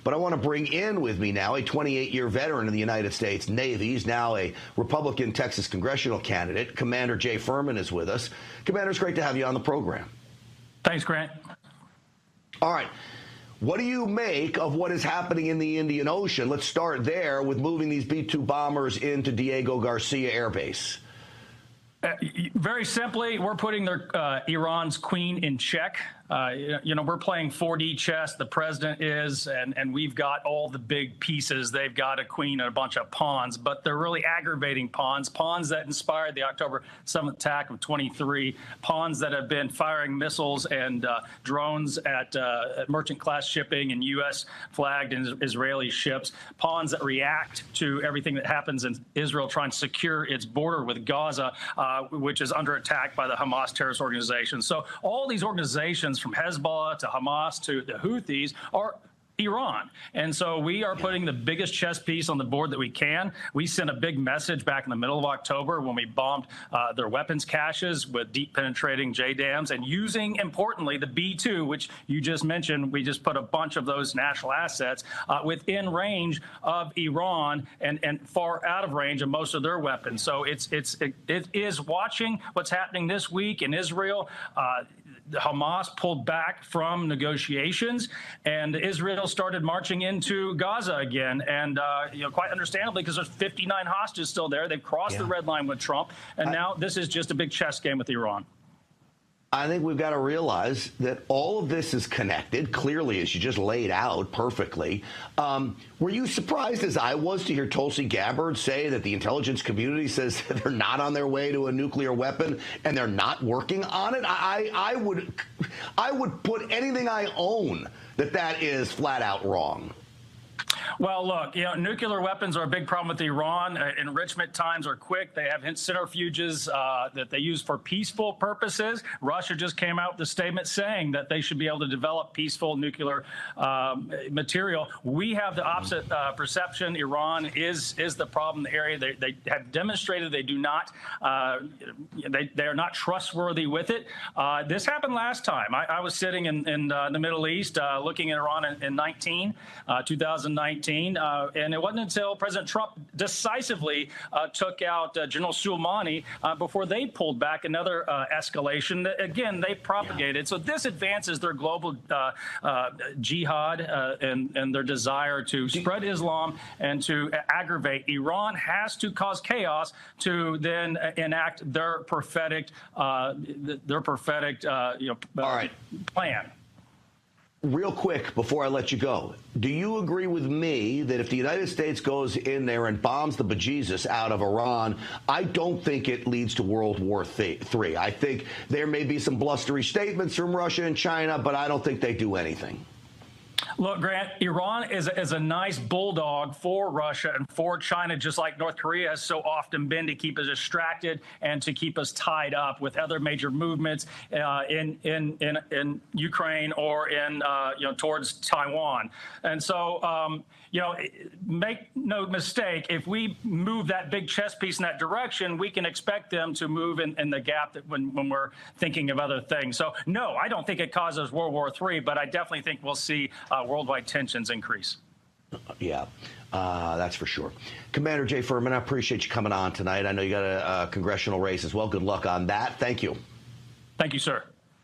But I want to bring in with me now a 28-year veteran of the United States Navy. He's now a Republican Texas congressional candidate. Commander Jay Furman is with us. Commander, it's great to have you on the program. Thanks, Grant. All right. What do you make of what is happening in the Indian Ocean? Let's start there with moving these B-2 bombers into Diego Garcia Air Base. Very simply, we're putting Iran's queen in check. We're playing 4D chess. The president is, and we've got all the big pieces. They've got a queen and a bunch of pawns, but they're really aggravating pawns that inspired the October 7th attack of 23, pawns that have been firing missiles and drones at merchant-class shipping and U.S.-flagged and Israeli ships, pawns that react to everything that happens in Israel trying to secure its border with Gaza, which is under attack by the Hamas terrorist organization. So all these organizations, from Hezbollah to Hamas to the Houthis, are Iran. And so we are putting the biggest chess piece on the board that we can. We sent a big message back in the middle of October when we bombed their weapons caches with deep penetrating JDAMs and using, importantly, the B-2, which you just mentioned. We just put a bunch of those national assets within range of Iran and far out of range of most of their weapons. So it is watching what's happening this week in Israel. Hamas pulled back from negotiations, and Israel started marching into Gaza again. And, quite understandably, because there's 59 hostages still there. They've crossed the red line with Trump. And now this is just a big chess game with Iran. I think we've got to realize that all of this is connected, clearly, as you just laid out perfectly. Were you surprised, as I was, to hear Tulsi Gabbard say that the intelligence community says they're not on their way to a nuclear weapon and they're not working on it? I would put anything I own that is flat out wrong. Well, look, nuclear weapons are a big problem with Iran. Enrichment times are quick. They have centrifuges that they use for peaceful purposes. Russia just came out with a statement saying that they should be able to develop peaceful nuclear material. We have the opposite perception. Iran is the problem in the area. They have demonstrated they do not, they are not trustworthy with it. This happened last time. I was sitting in the Middle East looking at Iran in 2019. And it wasn't until President Trump decisively took out General Soleimani before they pulled back another escalation that, again, they propagated. So this advances their global jihad and their desire to spread Islam and to aggravate. Iran has to cause chaos to then enact their prophetic plan. Real quick, before I let you go, do you agree with me that if the United States goes in there and bombs the bejesus out of Iran, I don't think it leads to World War III? I think there may be some blustery statements from Russia and China, but I don't think they do anything. Look, Grant, Iran is a nice bulldog for Russia and for China, just like North Korea has so often been, to keep us distracted and to keep us tied up with other major movements in Ukraine or in towards Taiwan. And so, make no mistake, if we move that big chess piece in that direction, we can expect them to move in the gap that when we're thinking of other things. So, no, I don't think it causes World War III, but I definitely think we'll see worldwide tensions increase. Yeah, that's for sure. Commander Jay Furman, I appreciate you coming on tonight. I know you got a congressional race as well. Good luck on that. Thank you. Thank you, sir.